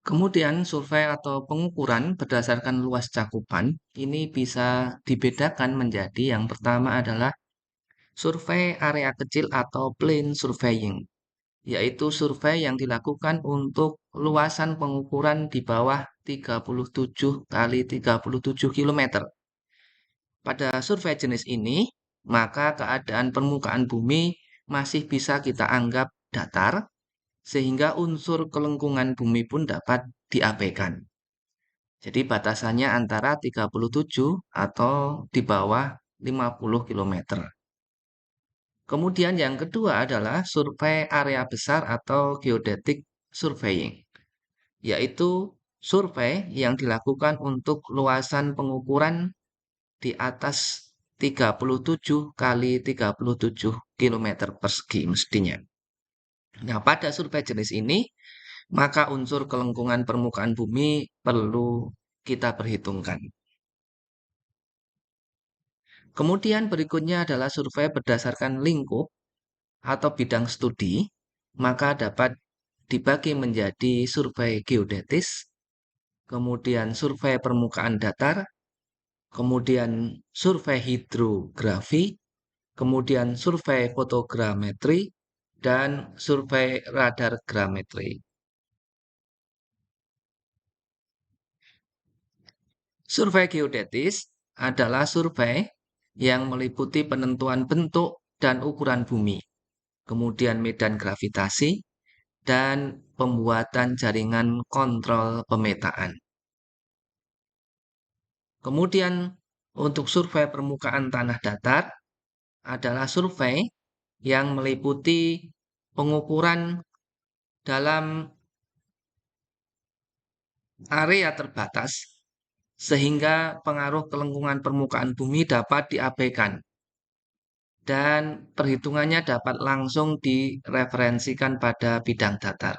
Kemudian survei atau pengukuran berdasarkan luas cakupan ini bisa dibedakan menjadi yang pertama adalah survei area kecil atau plain surveying, yaitu survei yang dilakukan untuk luasan pengukuran di bawah 37 kali 37 km. Pada survei jenis ini, maka keadaan permukaan bumi masih bisa kita anggap datar, sehingga unsur kelengkungan bumi pun dapat diabaikan. Jadi batasannya antara 37 atau di bawah 50 km. Kemudian yang kedua adalah survei area besar atau geodetic surveying, yaitu survei yang dilakukan untuk luasan pengukuran di atas 37 kali 37 km persegi mestinya. Nah, pada survei jenis ini, maka unsur kelengkungan permukaan bumi perlu kita perhitungkan. Kemudian berikutnya adalah survei berdasarkan lingkup atau bidang studi, maka dapat dibagi menjadi survei geodetis, kemudian survei permukaan datar, kemudian survei hidrografi, kemudian survei fotogrametri, dan survei radar grametri. Survei geodetis adalah survei yang meliputi penentuan bentuk dan ukuran bumi, kemudian medan gravitasi, dan pembuatan jaringan kontrol pemetaan. Kemudian untuk survei permukaan tanah datar adalah survei yang meliputi pengukuran dalam area terbatas sehingga pengaruh kelengkungan permukaan bumi dapat diabaikan dan perhitungannya dapat langsung direferensikan pada bidang datar.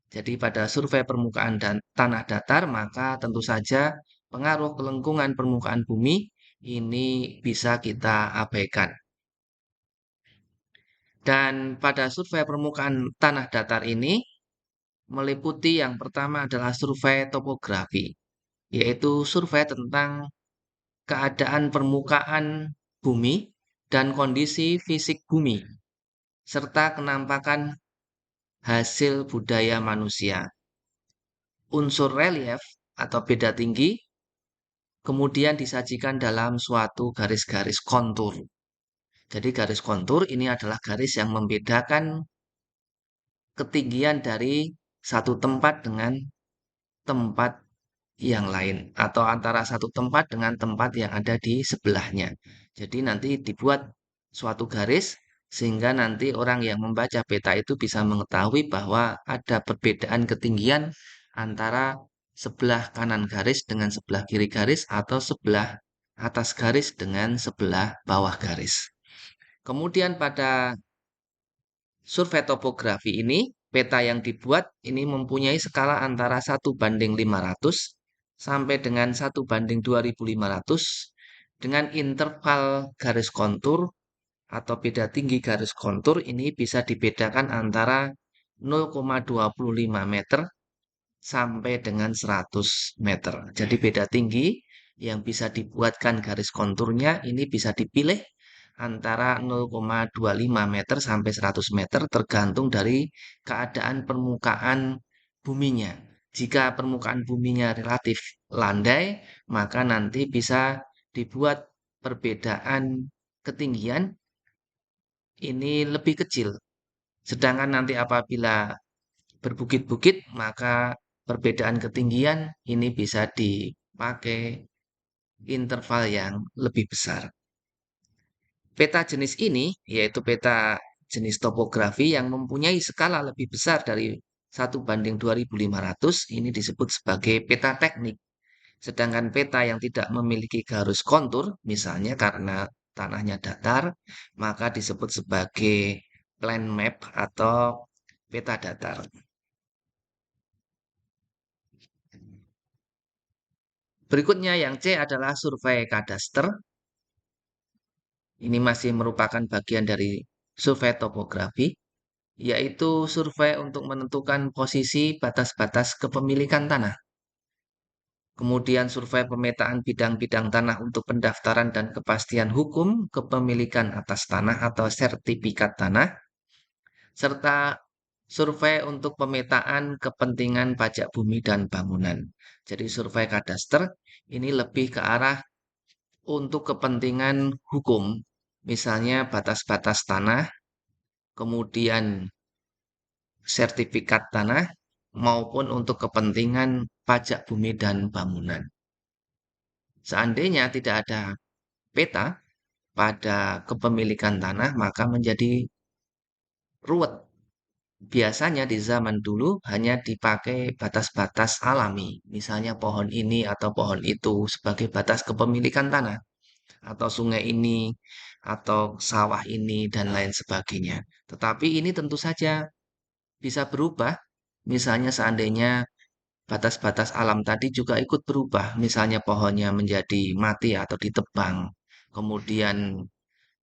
Jadi pada survei permukaan dan tanah datar, maka tentu saja pengaruh kelengkungan permukaan bumi ini bisa kita abaikan. Dan pada survei permukaan tanah datar ini meliputi yang pertama adalah survei topografi, yaitu survei tentang keadaan permukaan bumi dan kondisi fisik bumi, serta kenampakan hasil budaya manusia. Unsur relief atau beda tinggi kemudian disajikan dalam suatu garis-garis kontur. Jadi garis kontur ini adalah garis yang membedakan ketinggian dari satu tempat dengan tempat yang lain atau antara satu tempat dengan tempat yang ada di sebelahnya. Jadi nanti dibuat suatu garis sehingga nanti orang yang membaca peta itu bisa mengetahui bahwa ada perbedaan ketinggian antara sebelah kanan garis dengan sebelah kiri garis atau sebelah atas garis dengan sebelah bawah garis. Kemudian pada survei topografi ini, peta yang dibuat ini mempunyai skala antara 1:500 sampai dengan 1:2500 dengan interval garis kontur atau beda tinggi garis kontur ini bisa dibedakan antara 0,25 meter sampai dengan 100 meter. Jadi beda tinggi yang bisa dibuatkan garis konturnya ini bisa dipilih antara 0,25 meter sampai 100 meter tergantung dari keadaan permukaan buminya. Jika permukaan buminya relatif landai, maka nanti bisa dibuat perbedaan ketinggian ini lebih kecil. Sedangkan nanti apabila berbukit-bukit, maka perbedaan ketinggian ini bisa dipakai interval yang lebih besar. Peta jenis ini, yaitu peta jenis topografi yang mempunyai skala lebih besar dari 1:2500, ini disebut sebagai peta teknik. Sedangkan peta yang tidak memiliki garis kontur, misalnya karena tanahnya datar, maka disebut sebagai plan map atau peta datar. Berikutnya yang C adalah survei kadaster. Ini masih merupakan bagian dari survei topografi. yaitu survei untuk menentukan posisi batas-batas kepemilikan tanah. Kemudian survei pemetaan bidang-bidang tanah untuk pendaftaran dan kepastian hukum kepemilikan atas tanah atau sertifikat tanah, serta survei untuk pemetaan kepentingan pajak bumi dan bangunan. Jadi survei kadaster ini lebih ke arah untuk kepentingan hukum, misalnya batas-batas tanah, kemudian sertifikat tanah, maupun untuk kepentingan pajak bumi dan bangunan. Seandainya tidak ada peta pada kepemilikan tanah, maka menjadi ruwet. Biasanya di zaman dulu hanya dipakai batas-batas alami, misalnya pohon ini atau pohon itu sebagai batas kepemilikan tanah, atau sungai ini, atau sawah ini, dan lain sebagainya. Tetapi ini tentu saja bisa berubah. Misalnya seandainya batas-batas alam tadi juga ikut berubah, misalnya pohonnya menjadi mati atau ditebang, kemudian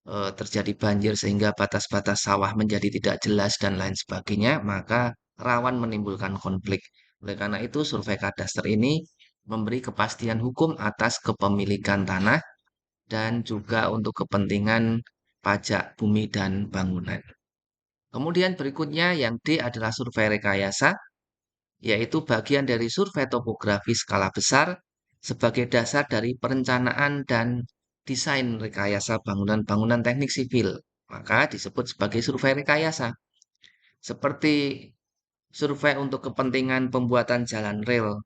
terjadi banjir sehingga batas-batas sawah menjadi tidak jelas dan lain sebagainya, maka rawan menimbulkan konflik. Oleh karena itu, survei kadaster ini memberi kepastian hukum atas kepemilikan tanah dan juga untuk kepentingan pajak bumi dan bangunan. Kemudian berikutnya yang D adalah survei rekayasa, yaitu bagian dari survei topografi skala besar sebagai dasar dari perencanaan dan desain rekayasa bangunan-bangunan teknik sipil. Maka disebut sebagai survei rekayasa. Seperti survei untuk kepentingan pembuatan jalan rel,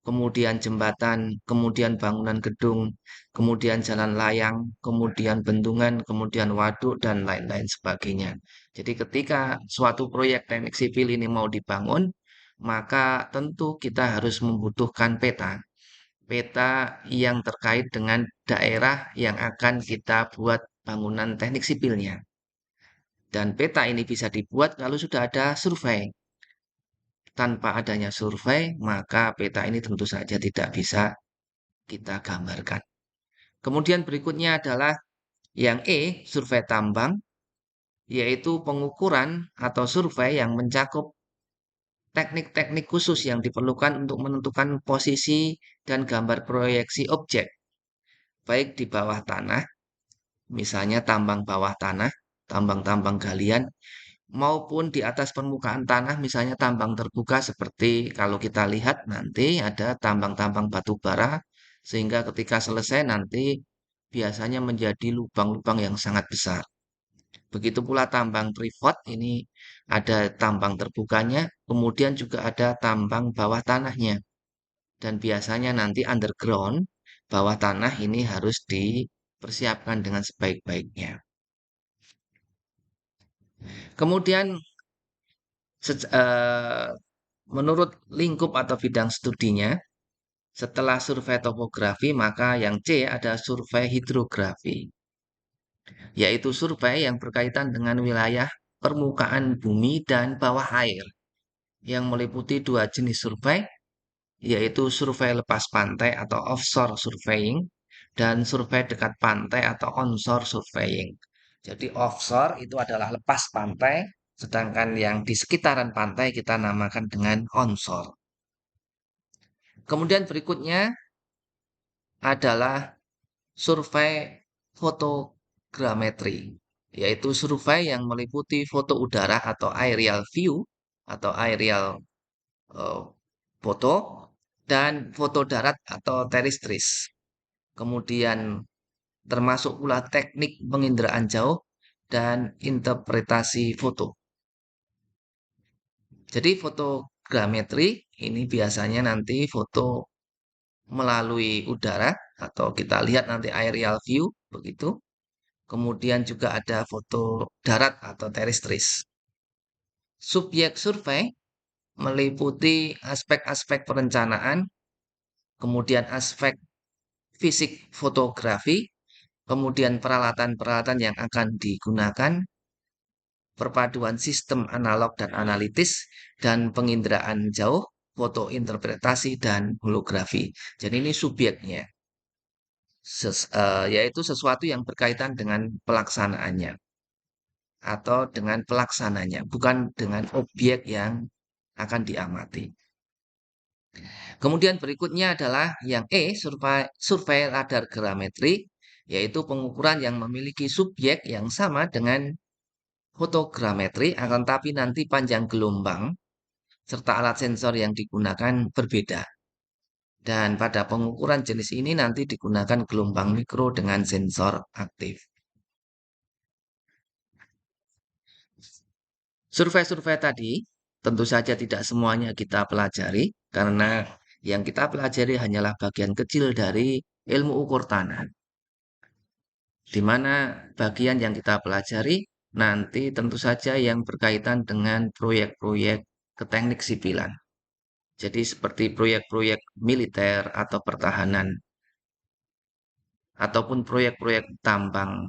kemudian jembatan, kemudian bangunan gedung, kemudian jalan layang, kemudian bendungan, kemudian waduk, dan lain-lain sebagainya. Jadi ketika suatu proyek teknik sipil ini mau dibangun, maka tentu kita harus membutuhkan peta. Peta yang terkait dengan daerah yang akan kita buat bangunan teknik sipilnya. Dan peta ini bisa dibuat kalau sudah ada survei. Tanpa adanya survei, maka peta ini tentu saja tidak bisa kita gambarkan. Kemudian berikutnya adalah yang E, survei tambang, yaitu pengukuran atau survei yang mencakup teknik-teknik khusus yang diperlukan untuk menentukan posisi dan gambar proyeksi objek, baik di bawah tanah, misalnya tambang bawah tanah, tambang-tambang galian, maupun di atas permukaan tanah, misalnya tambang terbuka seperti kalau kita lihat nanti ada tambang-tambang batu bara, sehingga ketika selesai nanti biasanya menjadi lubang-lubang yang sangat besar. Begitu pula tambang privat, ini ada tambang terbukanya, kemudian juga ada tambang bawah tanahnya. Dan biasanya nanti underground, bawah tanah ini harus dipersiapkan dengan sebaik-baiknya. Kemudian menurut lingkup atau bidang studinya, setelah survei topografi, maka yang C ada survei hidrografi, yaitu survei yang berkaitan dengan wilayah permukaan bumi dan bawah air, yang meliputi dua jenis survei, yaitu survei lepas pantai atau offshore surveying, dan survei dekat pantai atau onshore surveying. Jadi offshore itu adalah lepas pantai, sedangkan yang di sekitaran pantai kita namakan dengan onshore. Kemudian berikutnya adalah survei fotogrametri, yaitu survei yang meliputi foto udara atau aerial view atau aerial eh, foto dan foto darat atau terrestris. Kemudian termasuk pula teknik penginderaan jauh dan interpretasi foto. Jadi fotogrametri ini biasanya nanti foto melalui udara atau kita lihat nanti aerial view begitu. Kemudian juga ada foto darat atau terrestris. Subjek survei meliputi aspek-aspek perencanaan, kemudian aspek fisik fotografi, kemudian peralatan-peralatan yang akan digunakan, perpaduan sistem analog dan analitis, dan penginderaan jauh, foto interpretasi, dan holografi. Jadi ini subjeknya, yaitu sesuatu yang berkaitan dengan pelaksanaannya. atau dengan pelaksananya, bukan dengan objek yang akan diamati. Kemudian berikutnya adalah yang survei radar grametrik, yaitu pengukuran yang memiliki subjek yang sama dengan fotogrametri, akan tapi nanti panjang gelombang serta alat sensor yang digunakan berbeda. Dan pada pengukuran jenis ini nanti digunakan gelombang mikro dengan sensor aktif. Survei-survei tadi tentu saja tidak semuanya kita pelajari karena yang kita pelajari hanyalah bagian kecil dari ilmu ukur tanah. Di mana bagian yang kita pelajari nanti tentu saja yang berkaitan dengan proyek-proyek ke teknik sipilan. Jadi seperti proyek-proyek militer atau pertahanan ataupun proyek-proyek tambang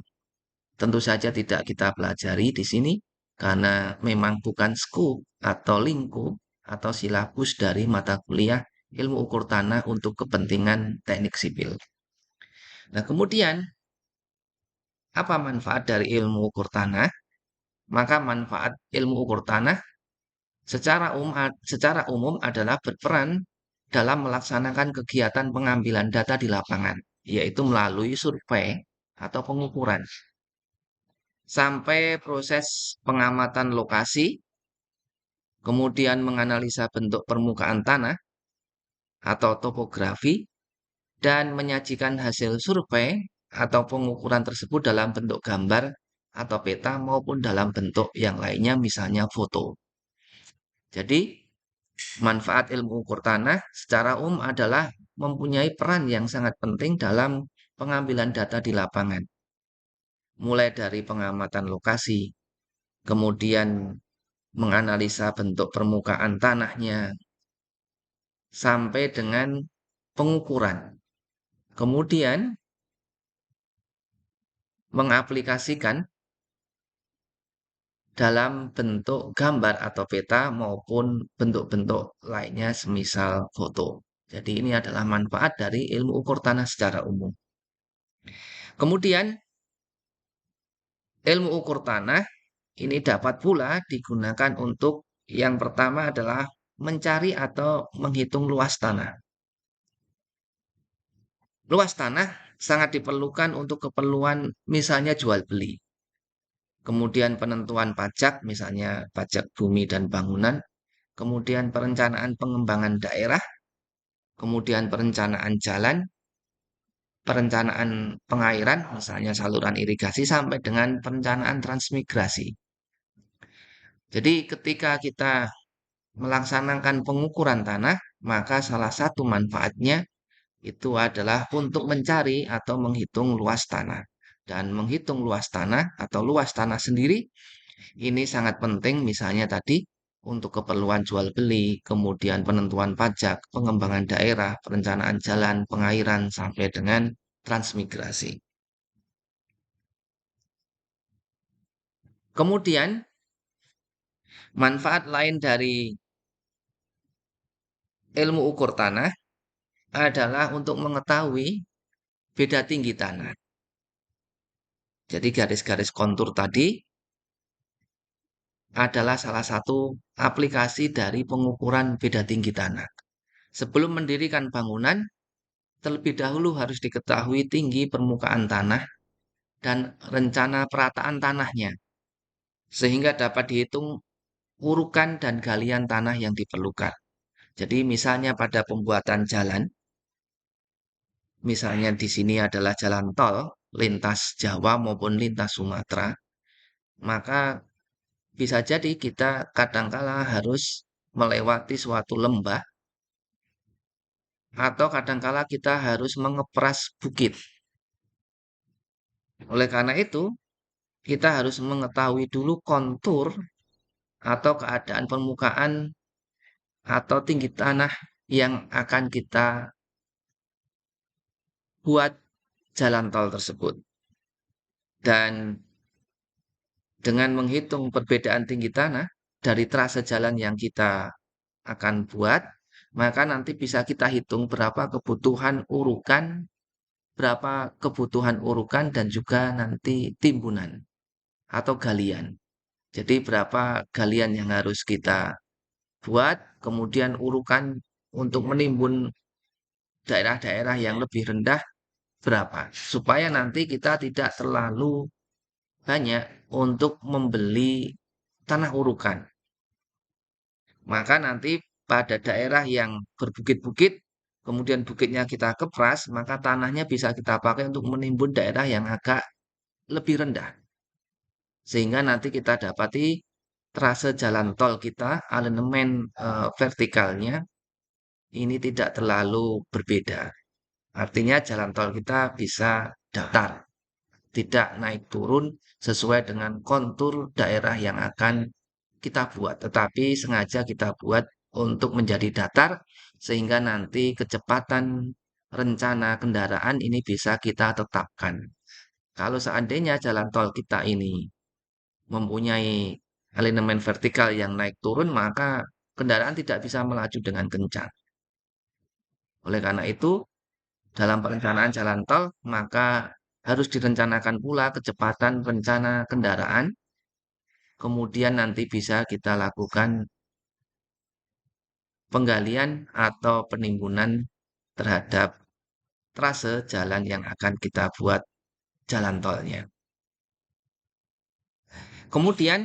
tentu saja tidak kita pelajari di sini karena memang bukan skup atau lingkup atau silabus dari mata kuliah ilmu ukur tanah untuk kepentingan teknik sipil. Nah, kemudian apa manfaat dari ilmu ukur tanah? Maka manfaat ilmu ukur tanah secara umum adalah berperan dalam melaksanakan kegiatan pengambilan data di lapangan, yaitu melalui survei atau pengukuran, sampai proses pengamatan lokasi, kemudian menganalisa bentuk permukaan tanah atau topografi, dan menyajikan hasil survei atau pengukuran tersebut dalam bentuk gambar atau peta maupun dalam bentuk yang lainnya, misalnya foto. Jadi, manfaat ilmu ukur tanah secara umum adalah mempunyai peran yang sangat penting dalam pengambilan data di lapangan. Mulai dari pengamatan lokasi, kemudian menganalisa bentuk permukaan tanahnya, sampai dengan pengukuran. Kemudian mengaplikasikan dalam bentuk gambar atau peta maupun bentuk-bentuk lainnya semisal foto. Jadi ini adalah manfaat dari ilmu ukur tanah secara umum. Kemudian ilmu ukur tanah ini dapat pula digunakan untuk yang pertama adalah mencari atau menghitung luas tanah. Luas tanah sangat diperlukan untuk keperluan misalnya jual beli. Kemudian penentuan pajak, misalnya pajak bumi dan bangunan, kemudian perencanaan pengembangan daerah, kemudian perencanaan jalan, perencanaan pengairan, misalnya saluran irigasi, sampai dengan perencanaan transmigrasi. Jadi ketika kita melaksanakan pengukuran tanah, maka salah satu manfaatnya itu adalah untuk mencari atau menghitung luas tanah. Dan menghitung luas tanah atau luas tanah sendiri ini sangat penting, misalnya tadi untuk keperluan jual beli, kemudian penentuan pajak, pengembangan daerah, perencanaan jalan, pengairan, sampai dengan transmigrasi. Kemudian manfaat lain dari ilmu ukur tanah adalah untuk mengetahui beda tinggi tanah. Jadi garis-garis kontur tadi adalah salah satu aplikasi dari pengukuran beda tinggi tanah. Sebelum mendirikan bangunan, terlebih dahulu harus diketahui tinggi permukaan tanah dan rencana perataan tanahnya, sehingga dapat dihitung urukan dan galian tanah yang diperlukan. Jadi misalnya pada pembuatan jalan, misalnya di sini adalah jalan tol lintas Jawa maupun lintas Sumatera, maka bisa jadi kita kadangkala harus melewati suatu lembah atau kadangkala kita harus mengepras bukit. Oleh karena itu, kita harus mengetahui dulu kontur atau keadaan permukaan atau tinggi tanah yang akan kita buat jalan tol tersebut. Dan dengan menghitung perbedaan tinggi tanah dari trase jalan yang kita akan buat, maka nanti bisa kita hitung berapa kebutuhan urukan dan juga nanti timbunan atau galian. Jadi berapa galian yang harus kita buat, kemudian urukan untuk menimbun daerah-daerah yang lebih rendah berapa, supaya nanti kita tidak terlalu banyak untuk membeli tanah urukan. Maka nanti pada daerah yang berbukit-bukit, kemudian bukitnya kita kepras, maka tanahnya bisa kita pakai untuk menimbun daerah yang agak lebih rendah. Sehingga nanti kita dapati trase jalan tol kita, alinemen vertikalnya ini tidak terlalu berbeda. Artinya jalan tol kita bisa datar, tidak naik turun sesuai dengan kontur daerah yang akan kita buat, tetapi sengaja kita buat untuk menjadi datar sehingga nanti kecepatan rencana kendaraan ini bisa kita tetapkan. Kalau seandainya jalan tol kita ini mempunyai alignment vertikal yang naik turun, maka kendaraan tidak bisa melaju dengan kencang. Oleh karena itu, dalam perencanaan jalan tol, maka harus direncanakan pula kecepatan rencana kendaraan. Kemudian nanti bisa kita lakukan penggalian atau penimbunan terhadap trase jalan yang akan kita buat jalan tolnya. Kemudian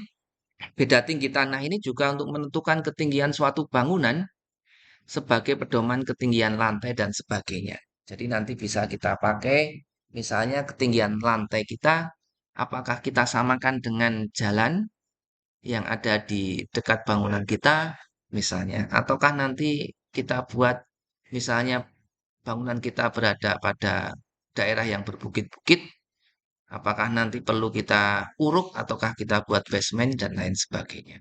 beda tinggi tanah ini juga untuk menentukan ketinggian suatu bangunan sebagai pedoman ketinggian lantai dan sebagainya. Jadi nanti bisa kita pakai misalnya ketinggian lantai kita, apakah kita samakan dengan jalan yang ada di dekat bangunan kita misalnya, ataukah nanti kita buat misalnya bangunan kita berada pada daerah yang berbukit-bukit, apakah nanti perlu kita uruk ataukah kita buat basement dan lain sebagainya.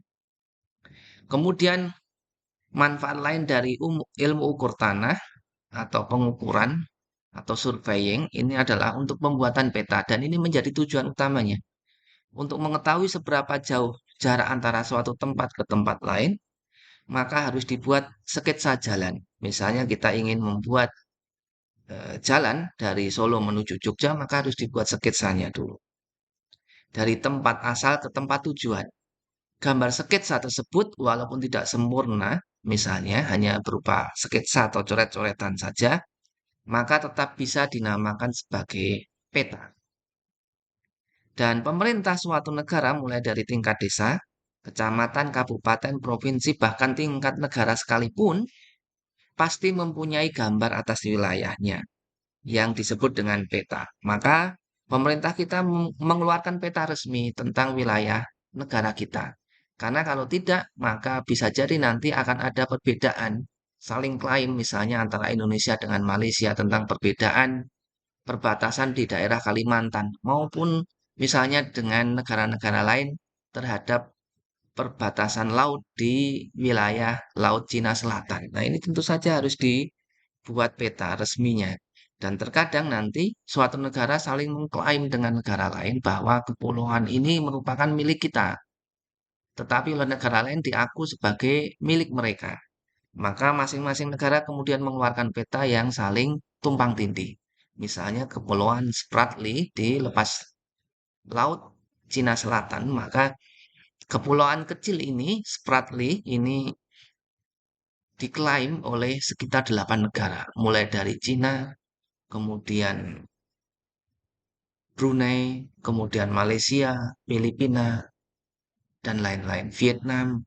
Kemudian manfaat lain dari ilmu ukur tanah atau pengukuran atau surveying ini adalah untuk pembuatan peta dan ini menjadi tujuan utamanya untuk mengetahui seberapa jauh jarak antara suatu tempat ke tempat lain, maka harus dibuat sketsa jalan. Misalnya kita ingin membuat jalan dari Solo menuju Jogja, maka harus dibuat sketsanya dulu. Dari tempat asal ke tempat tujuan. Gambar sketsa tersebut walaupun tidak sempurna, misalnya hanya berupa sketsa atau coret-coretan saja, maka tetap bisa dinamakan sebagai peta. Dan pemerintah suatu negara mulai dari tingkat desa, kecamatan, kabupaten, provinsi, bahkan tingkat negara sekalipun, pasti mempunyai gambar atas wilayahnya yang disebut dengan peta. Maka pemerintah kita mengeluarkan peta resmi tentang wilayah negara kita. Karena kalau tidak, maka bisa jadi nanti akan ada perbedaan saling klaim misalnya antara Indonesia dengan Malaysia tentang perbedaan perbatasan di daerah Kalimantan maupun misalnya dengan negara-negara lain terhadap perbatasan laut di wilayah Laut Cina Selatan. Nah, ini tentu saja harus dibuat peta resminya. Dan terkadang nanti suatu negara saling mengklaim dengan negara lain bahwa kepulauan ini merupakan milik kita, tetapi oleh negara lain diaku sebagai milik mereka. Maka masing-masing negara kemudian mengeluarkan peta yang saling tumpang tindih. Misalnya Kepulauan Spratly di lepas laut Cina Selatan, maka kepulauan kecil ini, Spratly, ini diklaim oleh sekitar 8 negara, mulai dari Cina, kemudian Brunei, kemudian Malaysia, Filipina, dan lain-lain, Vietnam,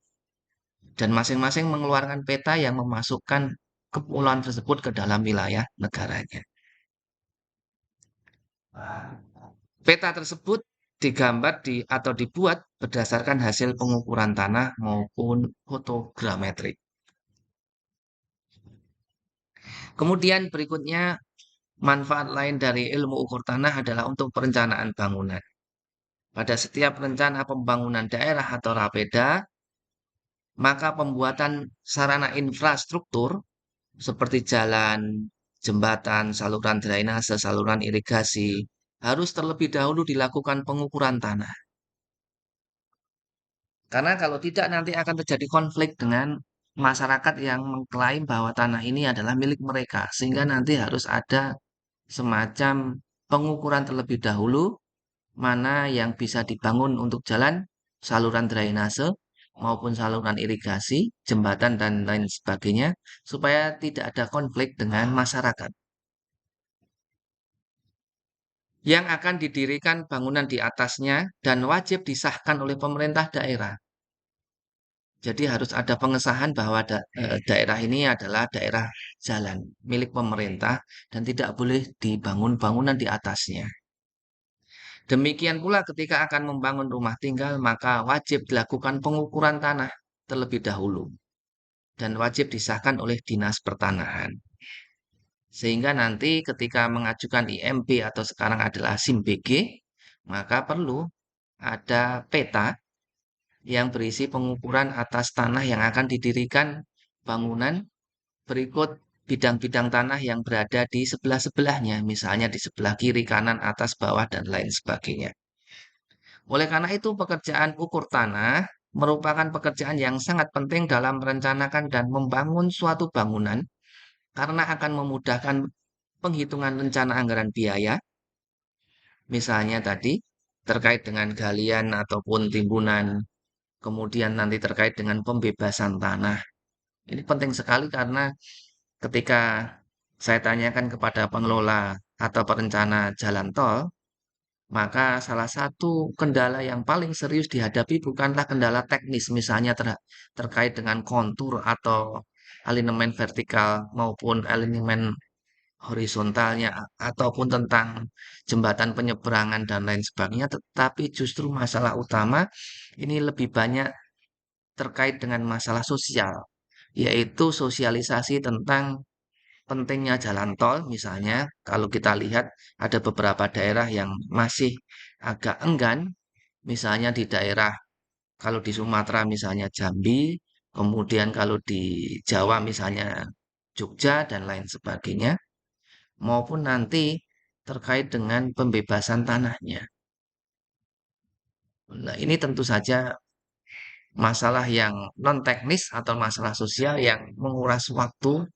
dan masing-masing mengeluarkan peta yang memasukkan kepulauan tersebut ke dalam wilayah negaranya. Peta tersebut digambar atau dibuat berdasarkan hasil pengukuran tanah maupun fotogrametrik. Kemudian berikutnya, manfaat lain dari ilmu ukur tanah adalah untuk perencanaan bangunan. Pada setiap rencana pembangunan daerah atau RAPEDA, maka pembuatan sarana infrastruktur seperti jalan, jembatan, saluran drainase, saluran irigasi harus terlebih dahulu dilakukan pengukuran tanah. Karena kalau tidak nanti akan terjadi konflik dengan masyarakat yang mengklaim bahwa tanah ini adalah milik mereka. Sehingga nanti harus ada semacam pengukuran terlebih dahulu mana yang bisa dibangun untuk jalan, saluran drainase maupun saluran irigasi, jembatan dan lain sebagainya supaya tidak ada konflik dengan masyarakat yang akan didirikan bangunan di atasnya dan wajib disahkan oleh pemerintah daerah. Jadi harus ada pengesahan bahwa daerah ini adalah daerah jalan milik pemerintah dan tidak boleh dibangun bangunan di atasnya. Demikian pula ketika akan membangun rumah tinggal, maka wajib dilakukan pengukuran tanah terlebih dahulu dan wajib disahkan oleh Dinas Pertanahan. Sehingga nanti ketika mengajukan IMB atau sekarang adalah SIM BG, maka perlu ada peta yang berisi pengukuran atas tanah yang akan didirikan bangunan berikut bidang-bidang tanah yang berada di sebelah-sebelahnya, misalnya di sebelah kiri, kanan, atas, bawah, dan lain sebagainya. Oleh karena itu, pekerjaan ukur tanah merupakan pekerjaan yang sangat penting dalam merencanakan dan membangun suatu bangunan karena akan memudahkan penghitungan rencana anggaran biaya, misalnya tadi terkait dengan galian ataupun timbunan, kemudian nanti terkait dengan pembebasan tanah. Ini penting sekali karena ketika saya tanyakan kepada pengelola atau perencana jalan tol, maka salah satu kendala yang paling serius dihadapi bukanlah kendala teknis, misalnya terkait dengan kontur atau alinemen vertikal maupun alinemen horizontalnya, ataupun tentang jembatan penyeberangan dan lain sebagainya, tetapi justru masalah utama ini lebih banyak terkait dengan masalah sosial, yaitu sosialisasi tentang pentingnya jalan tol. Misalnya kalau kita lihat ada beberapa daerah yang masih agak enggan, misalnya di daerah kalau di Sumatera misalnya Jambi, kemudian kalau di Jawa misalnya Jogja dan lain sebagainya, maupun nanti terkait dengan pembebasan tanahnya. Nah, ini tentu saja masalah yang non teknis atau masalah sosial yang menguras waktu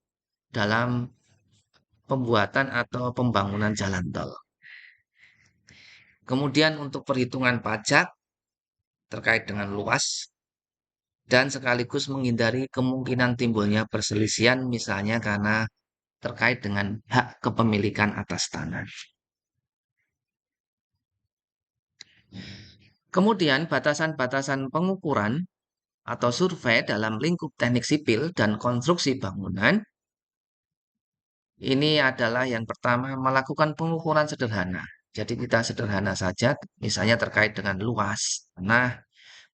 dalam pembuatan atau pembangunan jalan tol. Kemudian untuk perhitungan pajak terkait dengan luas dan sekaligus menghindari kemungkinan timbulnya perselisihan misalnya karena terkait dengan hak kepemilikan atas tanah. Kemudian batasan-batasan pengukuran atau survei dalam lingkup teknik sipil dan konstruksi bangunan ini adalah yang pertama melakukan pengukuran sederhana. Jadi kita sederhana saja, misalnya terkait dengan luas tanah,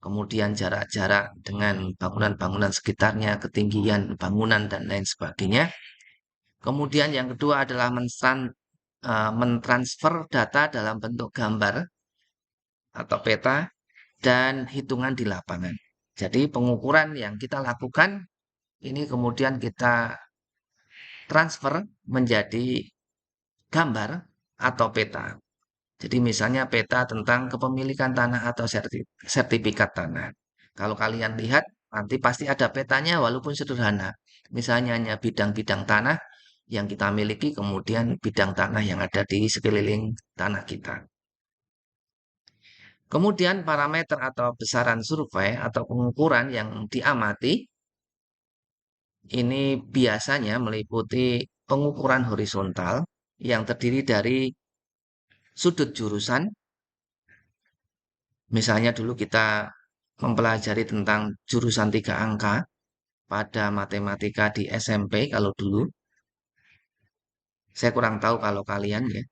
kemudian jarak-jarak dengan bangunan-bangunan sekitarnya, ketinggian bangunan dan lain sebagainya. Kemudian yang kedua adalah mentransfer data dalam bentuk gambar atau peta dan hitungan di lapangan. Jadi pengukuran yang kita lakukan ini kemudian kita transfer menjadi gambar atau peta. Jadi misalnya peta tentang kepemilikan tanah atau sertifikat tanah. Kalau kalian lihat nanti pasti ada petanya walaupun sederhana. Misalnya hanya bidang-bidang tanah yang kita miliki, kemudian bidang tanah yang ada di sekeliling tanah kita. Kemudian parameter atau besaran survei atau pengukuran yang diamati ini biasanya meliputi pengukuran horizontal yang terdiri dari sudut jurusan. Misalnya dulu kita mempelajari tentang jurusan 3 angka pada matematika di SMP kalau dulu. Saya kurang tahu kalau kalian ya.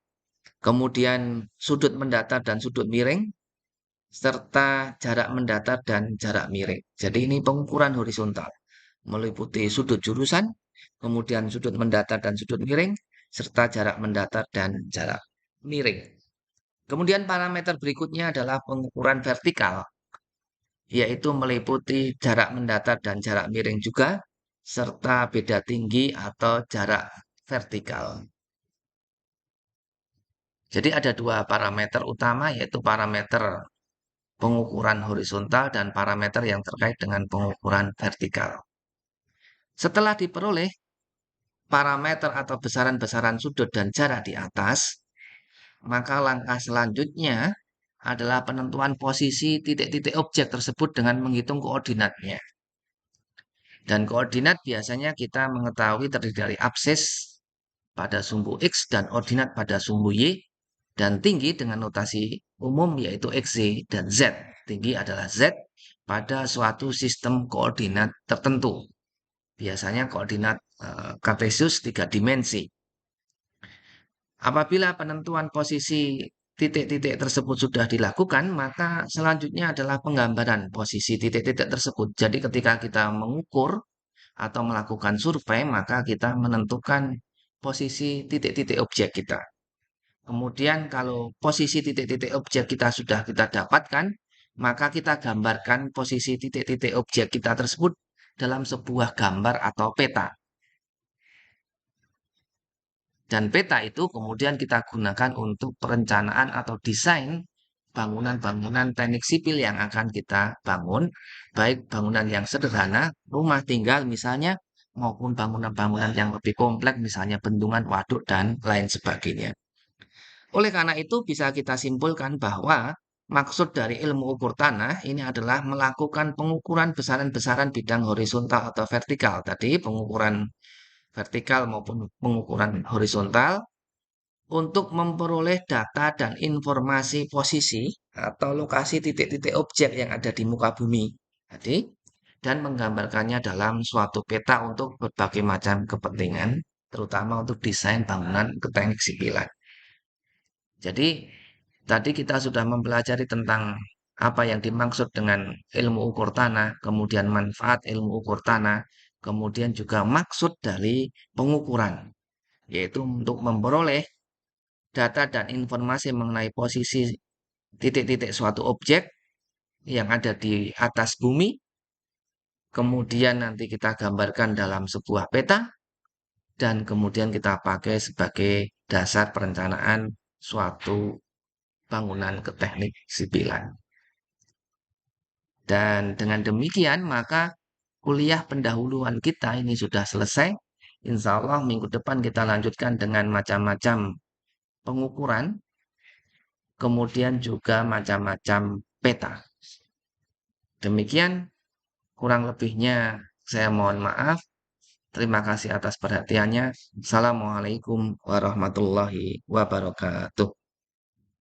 Kemudian sudut mendatar dan sudut miring, serta jarak mendatar dan jarak miring. Jadi ini pengukuran horizontal. Meliputi sudut jurusan, kemudian sudut mendatar dan sudut miring, serta jarak mendatar dan jarak miring. Kemudian parameter berikutnya adalah pengukuran vertikal, yaitu meliputi jarak mendatar dan jarak miring juga, serta beda tinggi atau jarak vertikal. Jadi ada dua parameter utama, yaitu parameter pengukuran horizontal dan parameter yang terkait dengan pengukuran vertikal. Setelah diperoleh parameter atau besaran-besaran sudut dan jarak di atas, maka langkah selanjutnya adalah penentuan posisi titik-titik objek tersebut dengan menghitung koordinatnya. Dan koordinat biasanya kita mengetahui terdiri dari absis pada sumbu X dan ordinat pada sumbu Y, dan tinggi dengan notasi umum yaitu XZ dan Z. Tinggi adalah Z pada suatu sistem koordinat tertentu. Biasanya koordinat kartesius 3 dimensi. Apabila penentuan posisi titik-titik tersebut sudah dilakukan, maka selanjutnya adalah penggambaran posisi titik-titik tersebut. Jadi ketika kita mengukur atau melakukan survei, maka kita menentukan posisi titik-titik objek kita. Kemudian kalau posisi titik-titik objek kita sudah kita dapatkan, maka kita gambarkan posisi titik-titik objek kita tersebut dalam sebuah gambar atau peta. Dan peta itu kemudian kita gunakan untuk perencanaan atau desain bangunan-bangunan teknik sipil yang akan kita bangun, baik bangunan yang sederhana, rumah tinggal misalnya, maupun bangunan-bangunan yang lebih kompleks, misalnya bendungan, waduk, dan lain sebagainya. Oleh karena itu, bisa kita simpulkan bahwa maksud dari ilmu ukur tanah ini adalah melakukan pengukuran besaran-besaran bidang horizontal atau vertikal. Tadi pengukuran vertikal maupun pengukuran horizontal untuk memperoleh data dan informasi posisi atau lokasi titik-titik objek yang ada di muka bumi tadi dan menggambarkannya dalam suatu peta untuk berbagai macam kepentingan, terutama untuk desain bangunan ke teknik sipilan. Jadi tadi kita sudah mempelajari tentang apa yang dimaksud dengan ilmu ukur tanah, kemudian manfaat ilmu ukur tanah, kemudian juga maksud dari pengukuran, yaitu untuk memperoleh data dan informasi mengenai posisi titik-titik suatu objek yang ada di atas bumi, kemudian nanti kita gambarkan dalam sebuah peta, dan kemudian kita pakai sebagai dasar perencanaan suatu bangunan ke teknik sipilan. Dan dengan demikian maka kuliah pendahuluan kita ini sudah selesai. Insya Allah minggu depan kita lanjutkan dengan macam-macam pengukuran, kemudian juga macam-macam peta. Demikian kurang lebihnya saya mohon maaf. Terima kasih atas perhatiannya. Assalamualaikum warahmatullahi wabarakatuh.